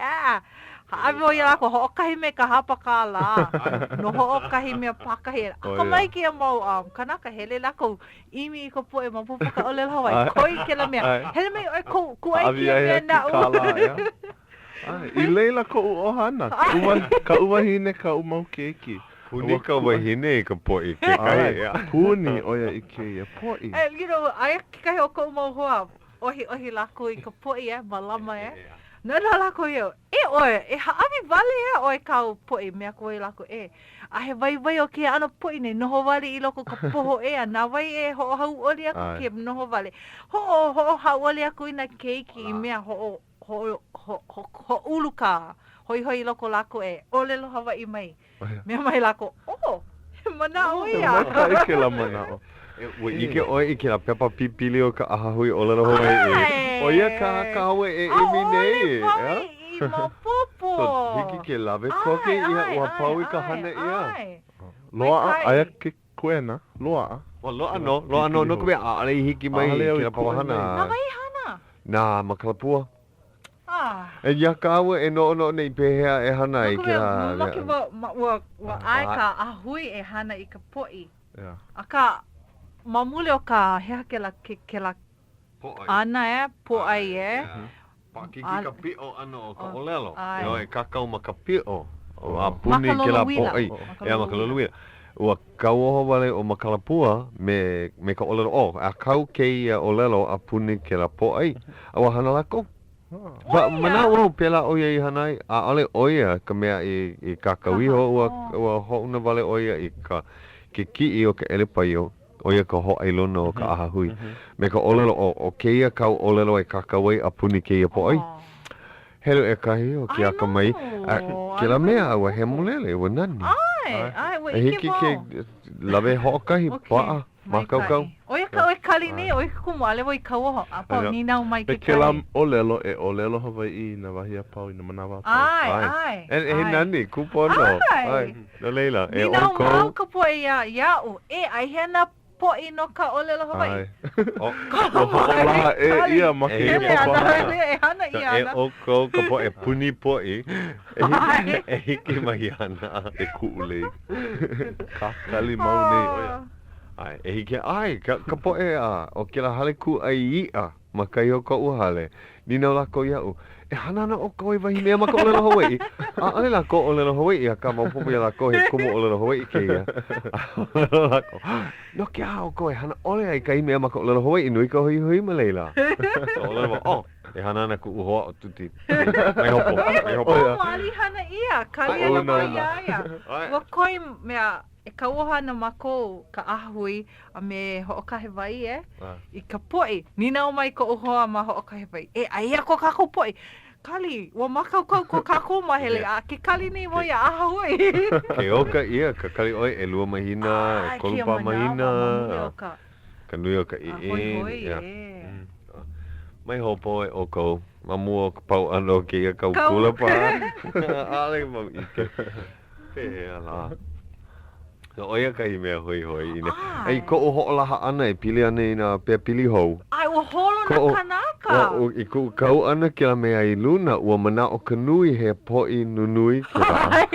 Haawi wai a lako ho o kahi me ka hapa ka la. No ho o kahi mea pakahi. Aka mai kia mau kanaka hele lako imi I ko poe ma pupaka o lelo Hawaiʻi. Koi ke la mea. Hele mai oi ku ai kia mea na I leila ko ohana. Ka uwahine ka umau keiki. Puni ka wahine I ka po'i ke kai. Puni oia I ke po'i. You know, ai kai o ko umau hoa. Ohi lako I ka po'i malama Nana lako iau. Oe, haawi vale oe kau po'i mea koe lako Ahe vai o kia ana po'i nei noho vale I loko ka poho Na vai ho Hauʻoli Akaka kia noho vale. Ho Hauʻoli Akaka ina keiki I mea ho ulu ka. Hoi I loko lako O lelo Hawaiʻi mai. Mea mai lako. Mana o ia. Mata I ke la mana o. Ua ike oi I ke la pepa pipili o ka ahahui o lelo Hawaiʻi. O ia ka hawe imi nei. I mapopo. So hiki ke lawe koke ia ua pau I ka hana ia. Loa aia ke kuena. Loa. Loa no no kube ale hiki mai ke la pawahana. Na mai hana. Na makalapua. Ia ka awa no nei pehea hana I ke la. Maki wa ai ka ahui hana I ka po'i. Aka mamule o ka hea ke la ana po'ai Pakiki ka pi'o ano o ka olelo. Io kakau ma ka pi'o. O a puni ke la po'ai. Makaloluila. Ua kauoho wale o makalapua me ka olelo a kau ke ia olelo a puni ke la po'ai. Awa hana lako. Mana o pela o ia I hanai a ale oia ka mea I kakauiho ua ho'una wale oia I ka ke ki'i o ka elepaio. Oia ka ho'ailono o ka ahahui. Me ka olelo o keia kau olelo e kakawai a puni keia po'ai. Helo kahi o ke aka mai. Ke la mea awa he mulele ua nani. Ua hiki ke lawe ho'okahi pa'a. Makaukau. Oia ka oe kali nei, oia ka kumu ale wai kauoho. Apau ni nau mai ke kai. Ke la olelo olelo Hawaiʻi na wahi a pau I na manawa pau. Ai. E nani, kupono. Ai. No leila, ni nau mau ka poe iau. Ai hena po'i no ka olelo Hawaiʻi. Ola ia make ia papa. Hana ia ana. Oko ka po'e puni po'i. E hiki mai ana. E ku'ulei. Ka kali mau nei oia. Ai, e hiki ka po'e o ke la hale ku ai ia. Makai o ka uhale. Nina o lako iau. E hanana o ka waiwahi mea maka olelo Hawaiʻi. Ale lako olelo Hawaiʻi a ka maupopo ia lako he kumu olelo Hawaiʻi ke ia. No ke o koe hana ole ai kai mea maka olelo Hawaiʻi nui ka hui ma leila. Olelo e hanana ku uhoa o tuti. Mai hopo. Mali hana ia. Kali ana mai ia. Wa koi mea e kauoha na mako ka ahui a me ho'okahe wai I ka po'i. Nina o mai ko uhoa ma ho'okahe wai. Aia ko kako po'i. Kali, wa makaukau ko kako mahele. Ke kali nei mo ia ahui. Ke oka ia, ka kali oi e lua mahina, e kolupa mahina. Ka nui o ka hoi. Mai hopo e oko. Mamu o ka pau ano ke ia kau kula pa. Ale mau ike. Pehea la. No oia kai mea hoi ina. Ai ko o ho'olaha ana e pili ana I na pea pili hou. Ai o holo na kanaka. ka. I ku kau ana ke la mea I luna ua mana o kanui he po'i nunui ke la.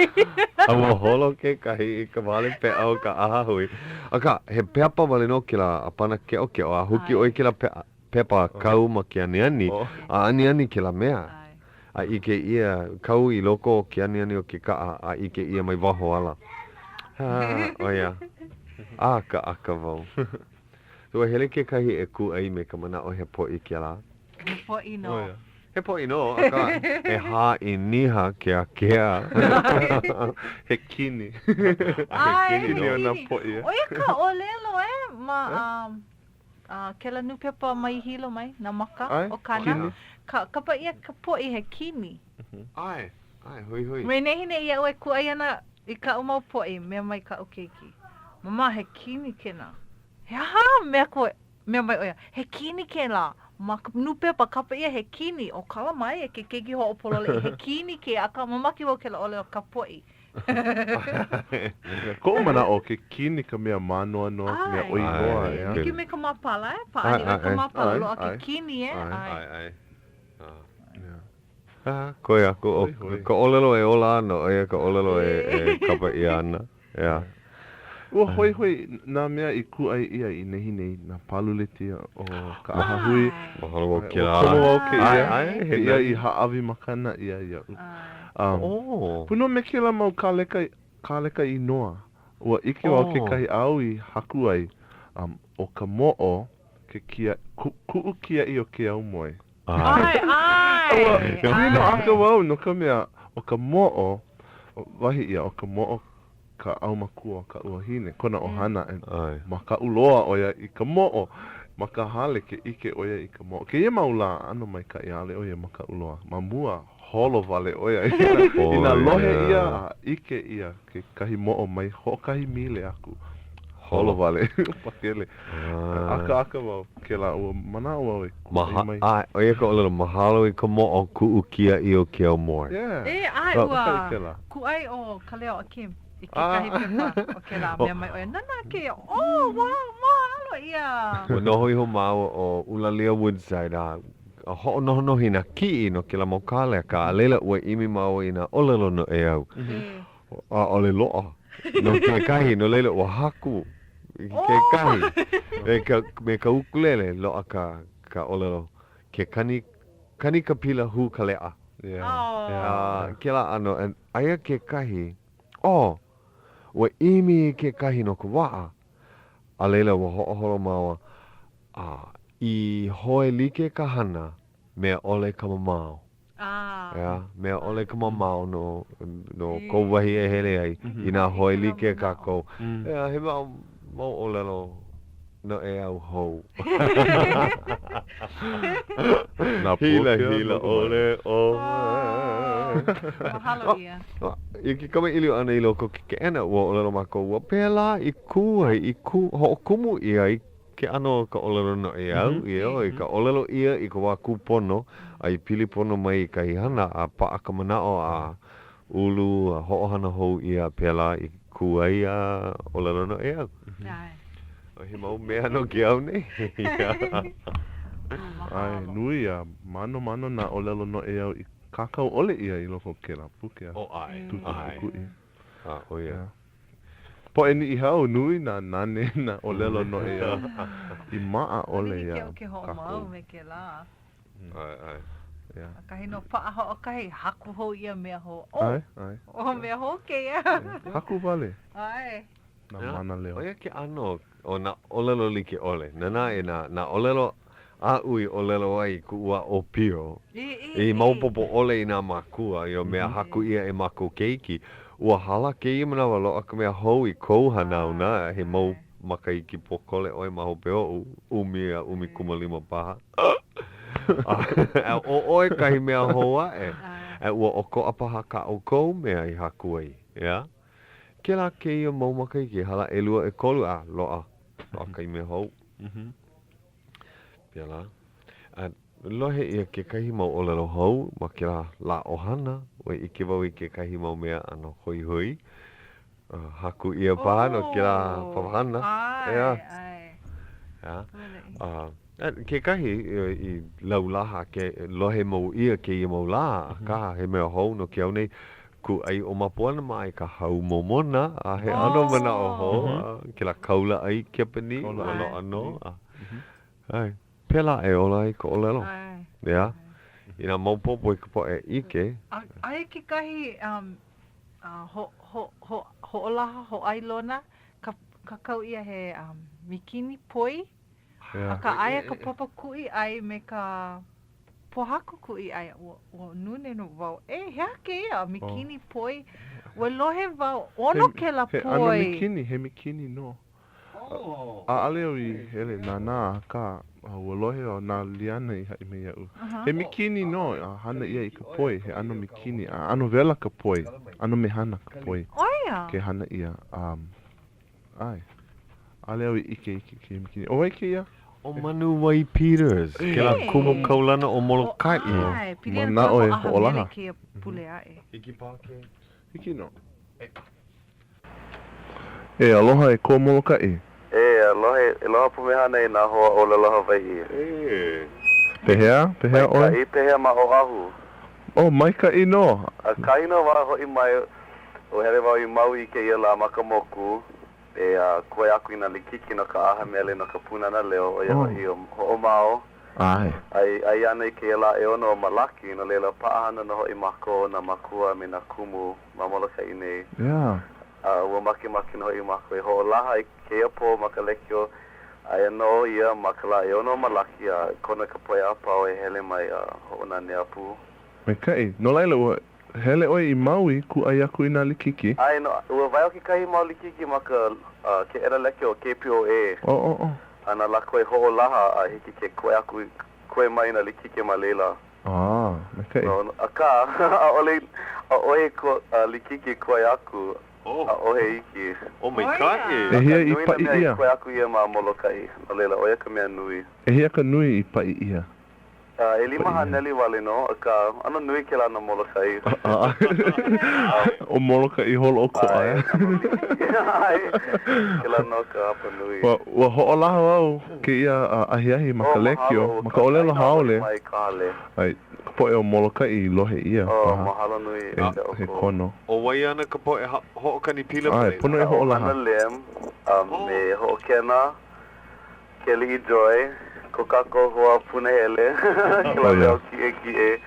Awa holo ke kahi I ka wale pe au ka aha hui. Aka he peapa wale no ke la apana ke o a huki oi ke la pepa kau ma ke aniani. A aniani ke la mea. A I ke ia kau I loko o ke aniani o ke ka a I ke ia mai waho ala. Oia. A ka aka wau. So hele ke kahi e ku ai me ka mana o he po'i ke la. He po'i no. He po'i no, aka e ha I niha ke a kea. He kini. Ai, Kini o nā po'i e. Oia ka olelo ke la nupepa mai hilo mai, na maka o kana. Ka pa ia ka po'i he kini. Ai, hui. Me nehine ia ue ku ai ana I ka umau po'i, mea mai ka o keiki. Mama, he kini kena. He aha, mea mai oia. He kini kena. Ma nupepa kapa ia he kini. O kala mai e ke keiki ho'opolole. He kini ke aka mamaki wau ke la ole o ka po'i. Ko mana o ke kini ka mea manoa no, mea oi noa. Iki me ka mapala e, paani o ka mapala lo a ke kini e. Ai. Koia, ka olelo e ola ana, oia ka olelo e kapa ia ana. Ua hoi, nā mea I ku ai ia I nehi nā paluletia o ka aha hui. Mahalo o ke la. Komo au ke ia, he ia I haawi makana ia. Puno me ke la mau ka leka I noa. Ua ike wau ke kahi au I haku ai, o ka mo'o, ke kia, ku'u kia I o ke au moe. Kino aka wau no ka mea, o ka mo'o, wahi ia, o ka mo'o ka au makua ka uahine, kona ohana ma ka uloa oia I ka mo'o, ma ka hale ke ike oia I ka mo'o. Ke ia maula ano mai ka iale oia ma ka uloa, ma mua holo vale oia ina lohe ia, ike ia, ke kahi mo'o mai hokahi mile aku. Holo vale, pakele. Aka wau, ke la ua mana ua oi. Oia ka olelo, mahalo I ka mo'o ku'u kia I o ke au moe. Ai ua, ku ai o Ka Leo Akim. I ke kahi pepa o ke la mea mai oia. Nana ke ia, mahalo ia. Ua noho I ho mau o Ulalia Woodside a ho'onohono hina ki'i no ke la maukale ka a leila ua imi mau I na olelo no e au. A ole loa. No ke kahi no leila ua haku. Ke kahi. Me ka ukulele loa ka olelo. Ke kani ka pila hu ka lea. Ke la ano, aia ke kahi. Ua imi ke kahi no ka waa. A leila ua ho'oholo maua. I hoe like ka hana, mea ole ka mamao. Mea ole ka mamao no kou wahi e hele ai. I nā hoe like ka kou. He mau olelo no e au hou. Hila ole o. Mahalo ia. I ke kama ilio ana I loko ke ena ua olelo mako ua pēlā I ku ho'okumu ia I ke ano ka olelo no e au I ka olelo ia I ka wā kupono ai pili pono mai I ka hihana a paaka manao a ulu a ho'ohana hou ia pēlā I ku ai a olelo no e au. He mau mea no ke au nei. Ai, nui a mano na olelo no e au I kakau ole ia I loko ke la Puakea. Tuti. Oia. Po e ni I hau nui na nane na olelo no e au. I maa ole ia. Ke ho mau me ke la. Ai. Kahi no paa ho kahi haku ho ia mea ho. Ai. O mea ho ke ia. Haku vale. Ai. Na mana leo. Oia ke ano o na olelo like ole. Nana e na olelo a ui olelo ai ku ua o pio. I maupopo ole I nā makua I o mea haku ia e mako keiki. Ua hala ke I manawa loa ka mea hou I kou hanau na he mau makaiki pokole oi maho peo umi kumalima paha. O oi kahi mea hoa ua oko apaha ka o kou mea I haku ai. Ke la ke ia mau makaiki hala e lua e kolu loa kai mea hou. Pia la. Lohe ia ke kahi mau olelo hou ma ke la ohana ua ike wau I ke kahi mau mea ano hoi. Haku ia paha no ke la pahana. Ke kahi I laulaha ke lohe mo ia ke I mo la ka he mea hou no ke au nei ku ai o mapuana mai ka hau momona a he ano mana o ho ke la kaula ai kepani ano ano ai pela e ola I ko olelo ya ina maupopo I ka po e ike ai ke kahi ho olaha ho ai lona ka kau ia he mikini poi aka aia ka papa kui ai me ka pohaku kui ai o nune no wau hea ke ia mikini poi ua lohe wau ono ke la poi he ano mikini no a ale o I hele nana ka ua lohe o na liana I hai me iau he mikini no a hana ia I ka poi he ano mikini a ano vela ka poi ano mehana ka poi ke hana ia ai ale o I ike ke mikini o wai ke ia O Manu Wai Peters, ke la kumu kaulana o Molokai. Ai, pili ana ka ho aha ke pule ae. Hiki pake. Hiki no. Aloha e ko Molokai. Aloha pumehana I nā hoa o lalo Hawaiʻi. Pehea oi? Pehea ma o ahu. Oh, Maikaʻi no. A kaino wa hoʻi mai o hele wau I Maui ke ia la makamoku. Koe aku ina likiki no ka aha mele no ka punana leo o ia I o mao. Ai ana I ke la e ono o malaki no leila paahana no hoi mako na makua me na kumu ma Molokai nei. Ua maki no hoi mako e ho laha I ke apo makalekio ai no ia makala e ono malaki a kona ka poe apa o e hele mai ho na ne apu. Me kai, no laila ua hele oi I Maui ku ai aku ina likiki. Ai no, ua vai o ki kai mau likiki maka ke era leke o KPOA. Ana la koe ho laha a hiki ke koe mai na likiki ma leila. Me kai. No, aka a oe ko likiki koe aku. A ohe iki. O me kai. E hia I pai ia. Koe aku ia ma Molokai. No leila, oe ka mea nui. E hia ka nui I pai ia. E lima haneli wale no, ka ano nui ke la na Molokai. O Molokai holo o ko ai. Ke la no ka apa nui. Ua hoʻolaha au ke ia ahiahi ma ka lekio, ma ka olelo haole. Ai, ka poe o Molokai lohe ia. Mahalo nui. He kono. O wai ana ka poe hoʻokani pila ai, pono e hoʻolaha. Ana lem, me hoʻokena, Kelly Joy, Kokako hoa punahele, kila leo ki e,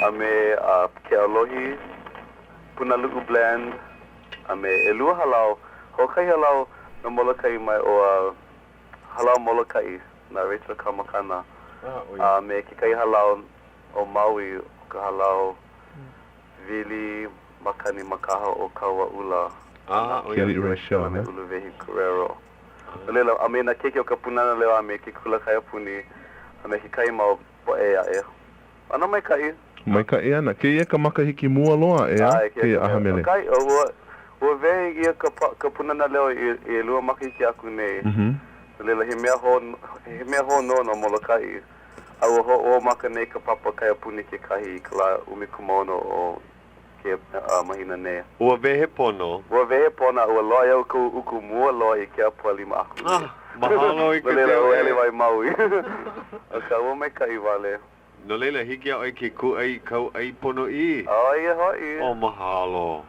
ame ke alohi, punaluku blend, ame elua halau, hokai halau na Molokai mai o halau Molokai na Rachel Kamakana, me ke kai halau o Maui, ka halau Vili Makani Makaha o Kawaula, Kelly Rachel, ne Uluvehi Correro. Lelo ame na keke o ka punana leo ame ke kula kai puni ame ke kai mau po e a e. Ana mai kai. Mai kai ana ke ia ka makahiki mua loa e a ke aha mele. Kai o ve ia ka punana leo e lua makahiki aku nei. Lelo he mea ho no Molokai. Au ho maka nei ka papa kai puni ke kahi kala umi kumono o ke mahina ne. Ua vehe pono. Ua vehe pona ua loa iau ku uku mua loa I ke apua lima aku. Mahalo I ka Leila ua hele vai Maui. Aka ua mai kai wale. No leila hiki a oi ke ku ai kau ai pono I. Ia hoi. O mahalo.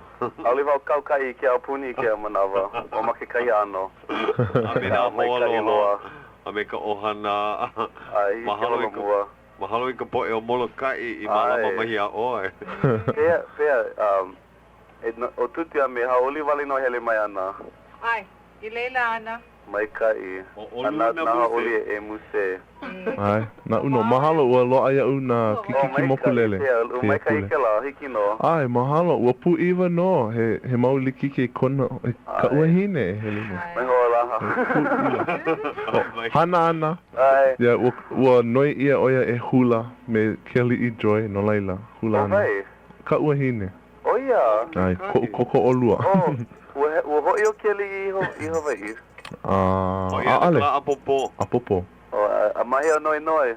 Auli vau kau kai ke apuni ke manawa. O ma ke kai ano. Ame na moaloa. Ame ka ohana. Mahalo I mua. Mahalo I ka poe o Molokai I malama mahi a oe. Pea, o tuti a me Hauʻoli wale no hele mai ana. Ai, I leila ana. Mai kai. Ana na Hauʻoli e muse. Ai, na uno mahalo ua loa iau na kikiki mokulele. Mai kai ke la, hiki no. Ai, mahalo, ua pu iwa no, he mau likiki kona, ka ua hine e hele no. Mai hoa laha. Hana ana. Ai. Ia, ua noi ia oia e hula me Kelly I Joy no laila, hula ana. Ka ua hine. O ia. Ai, koko o lua. Ua hoi o Kelly I Hawaiʻi. Ale. Apopo. A mahi o noi.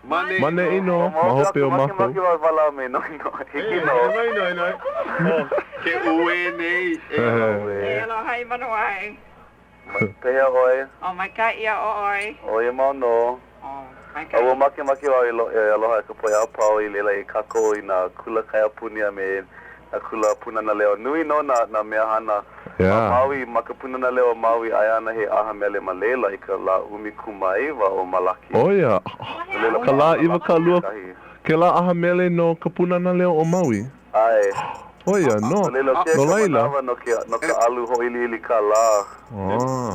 Mane ino, mahope o mako. Maki wala me noi. Hiki no. Ke ue nei. E aloha I manoai. Pehea oi. O mai ka ia o oi. Oi mau no. Mai ka. Awa make wa aloha ka poia pau I lela I kako I na kula kai apunia me na kula puna na leo. Nui no na mea hana. Maui makapuna na leo Maui ayana he aha mele malela I ka la umi kumaiwa o malaki. Oia. Ka la iwa ka lua. Ke la aha mele no kapuna na leo o Maui. Ai. Oia, no. No laila. No ka alu hoili ka la.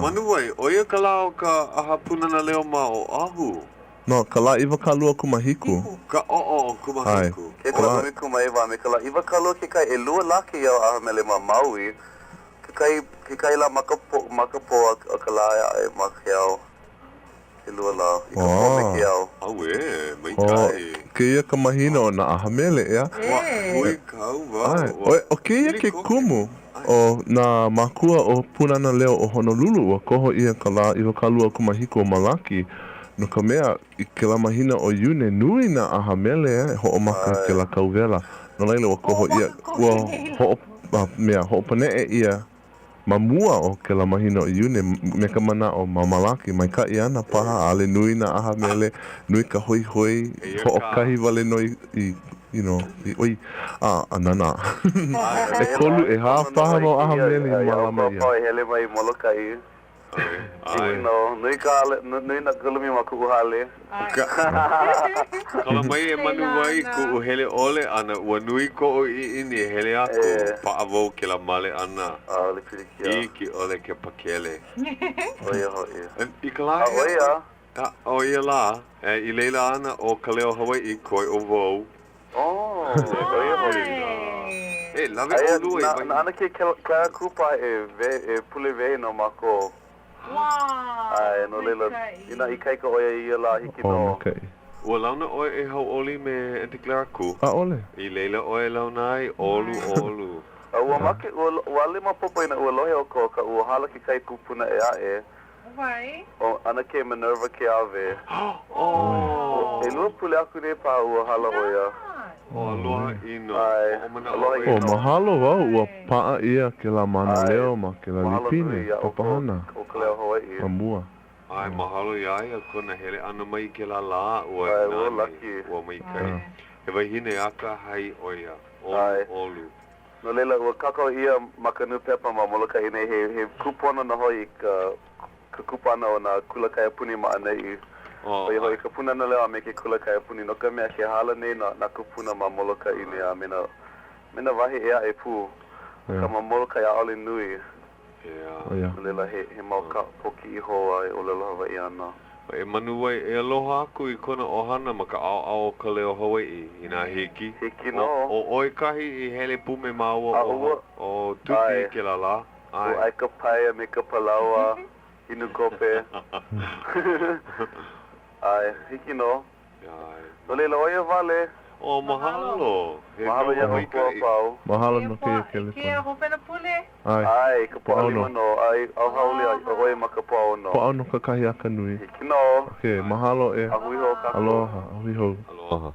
Manuai, oia ka la o ka aha puna na leo ma o ahu. No, ka la iwa ka lua kumahiku. Ka o kumahiku. Ke ka umi kumaiwa me ka la iwa ka lua ke kai e lua laki au aha mele ma Maui. Ke kai la makapo a ka la e makiao. Ke lua la. I ka po me ke au. Aue, mai kai. Ke ia ka mahina o na aha mele, ea? Oi kau wau. O ke ia ke kumu o na makua o punana leo o Honolulu. O koho ia ka la iwa ka lua kumahiku o Malaki. No ka mea, I ke la mahina o Iune nui na aha mele, ho o maka ke la kauwela. No laila o koho ia, ho o panee ia mamua o ke la mahina o Iune me ka mana o Mamalaki. Mai ka I ana paha, ale nui na aha mele, nui ka hoi hoi, ho o kahi wale no I oi, anana. E kolu e haa paha mo aha mele I malama ia. Ia hele mai Molokai. Nui na kulumi ma kuhale. Kala mai e manu wai ku hele ole ana ua nui ko o I ini hele aku pa avou ke la male ana. Le pirikia. Iki ole ke pakele. Oia hoi. I ka la oia. Oia la. I leila ana o Ka Leo Hawaiʻi koi o vou. Oia hoi. E lave o lua I na ana ke kaya kupa e pule vehi no mako. Ai, no lela, ina I kai ka oia ia la hiki no. Ua launa oe e Hauʻoli me Antiklara ku. Ole. I leila oe launa ai olu. Ua make, ua lima popo ina ua lohe o ko ka ua hala ki kai kupuna e ae. Vai. O ana ke Minerva ke ave. E lua pule aku ne pa ua hala oia. Aloha ino. Aloha ino. Mahalo wau, ua paa ia ke la mana leo ma ke la lipine, papahana. O Ka Leo Hawaiʻi. Mamua. Ai, mahalo iai a kona hele ana mai ke la la ua nani, ua mai kai. He wahine aka hai oia, olu. No leila, ua kakao ia makanu pepa ma Molokai nei, he kupona na hoi ka kupana o na kula kai puni ma anei. Oi hoi ka puna na leo a me ke kula kai puni no ka mea ke hala nei na kupuna ma Molokai nei a mena wahi ea e pū. Ka ma Molokai a ole nui. No leila he mau ka poki I hoa e o lelo Hawaii ana. E manu wai e aloha aku I kona ohana ma ka ao Ka Leo Hawaiʻi I nā hiki. Hiki no. O oi kahi I hele pume maua o tuti ke la la. O ai ka paia me ka palaua, inu kope. Ai, hiki no. No leila oia vale. O mahalo. Mahalo ia o kua pau. Mahalo no ke kele Ke a hopena pule? Ai, ka pau lima no. Ai, au hauli a oia ma ka pau no. Pau no ka kahi aka nui. Hiki no. Okay, mahalo e. Ahui ho kako. Aloha, ahui ho. Aloha.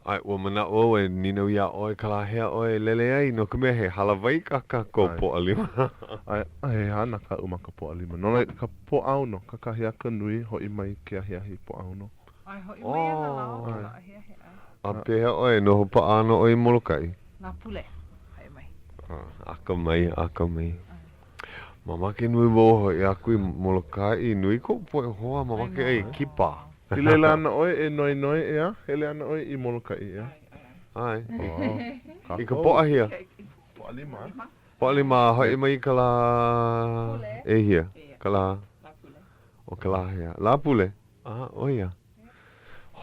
Ai, ua mana o e nino ia oe ka la hea oe lele ai no ka mea he halawai kaka ko po alima. Ai, hana ka uma ka po alima. No lai, ka po au no, ka kahi aka nui ho I mai ke ahi ahi po au no. Ai, ho I mai ana lao ka la ahi ahi ai. A pehea oe no hopa ano o I Molokai. Nā pule, hai mai. Aka mai. Mamake nui woho I aku I Molokai nui ko po e hoa mamake ai kipa. I leila ana oe e noi ea, hele ana oe I Molokai ea. Ai. I ka po ahia. Po alima. Po alima hoi mai ka la e hia. Ka la. O ka la hea. La pule. Oia.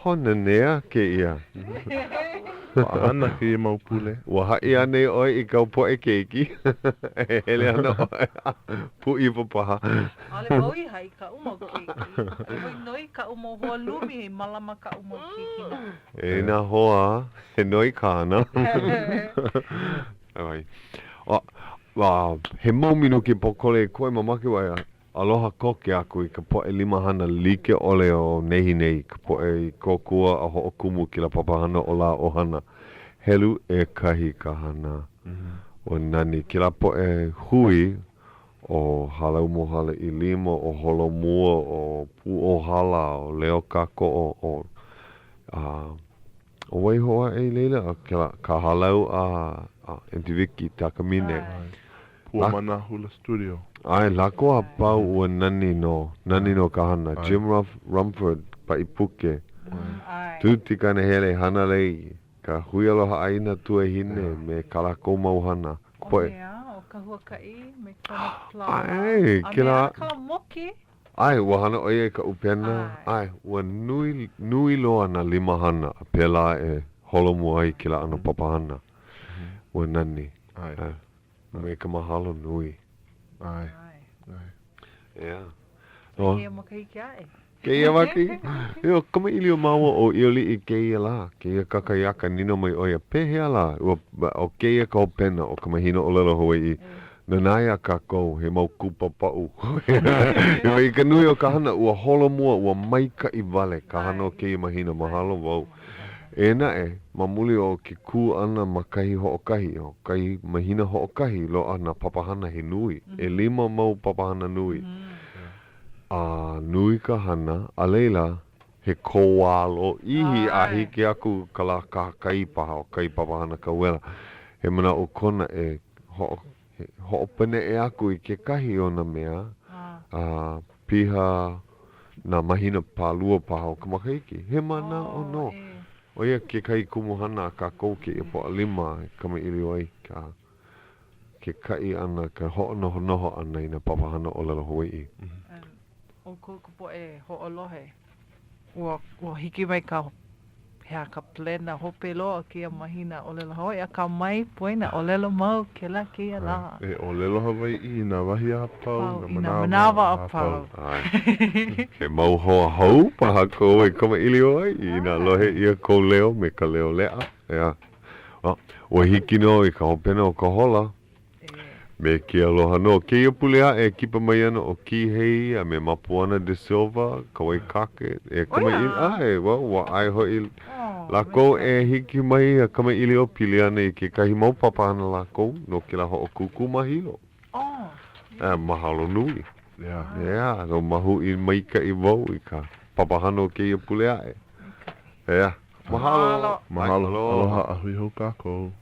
Hona nea ke ia. Ana ke I mau pule. Ua hai ane oe I kau po e keiki. Hele ana oe. Pu I papaha. Ale maui hai ka umo keiki. Hoi noi ka umo hoa lumi hei malama ka umo keiki na. E na hoa. He noi ka ana. Ai. He maumino ki pokole koe mamake wai aloha koke aku I ka poe lima hana like ole o nehi nei ka poe kokua a hoʻokumu ki la papahana o la ohana helu e kahi ka hana o nani ki la poe hui o halau mohale I lima, o holomua, o puʻohala, o leo kako, o waihoa e leila, ka halau a Entiviki takamine. Puamana Hula Studio. Ai, lako a pau ua nani no kahana. Jim Rumford, pa ipuke. Tuti Kanahele, Hanalei, ka hui aloha aina tua hine, me kalako mauhana. O ka huakai, me kona plawa. Ai, kila moki. Ai, ua hana oia ka upena. Ai, ua nui loa na lima hana, a pela e holomu ai kila ano papahana. Ua nani. Ai. Me ka mahalo nui. Ai. Yeah. Keia makahiki ae. Keia maki. Io, kama ilio maua o ioli I keia la. Keia kakaiaka nino mai oia. Pehea la. O keia ka opena o ka mahina o lelo Hawaiʻi. Nanaya kako he mau kupa pau. I ka nui o ka hana ua holomua, ua maika I vale. Ka hana o keia mahina mahalo wau. Ena mamuli o ke ku ana makahi hoʻokahi. O kai mahina hoʻokahi lo ana papahana he nui. E lima mau papahana nui. Nui ka hana, a leila, he kōwalo ihi a hiki aku kala kai paha o kai papahana ka wela. He mana o kona hoʻopene e aku I ke kahi o na mea, piha na mahina pālua paha o ka makahiki. He mana o no. O ia ke kai kumuhana ka kouke I po alima kama ili ai ka ke kai ana ka hoʻonoho ana I na papahana o lelo Hawaiʻi. O kupo e hoʻolohe. Ua hiki mai ka hea ka plena hope loa kia mahina o lelo Hawaiʻi a ka mai poina o lelo mau ke la kia la. O lelo Hawaiʻi I na wahi a pau, I na manawa a pau. Ke mau hoa hau paha ko e kama ili ai I na lohe ia ko leo me ka leo lea. Ua hiki no I ka hopena o ka hola. Me ke aloha no. Ke ia pulea e kipa mai ana o Kihei a me Mapuana de Silva, Kawai Kake. E kama ili, wa ai hoi lako e hiki mai a kama ili o pili ana I ke kahi mau papahana lako no ke la ho o kuku mahilo. Mahalo nui. Yeah, no mahu I maika I wau I ka papahana o ke ia pulea e. Mahalo. Aloha a hui ho kako.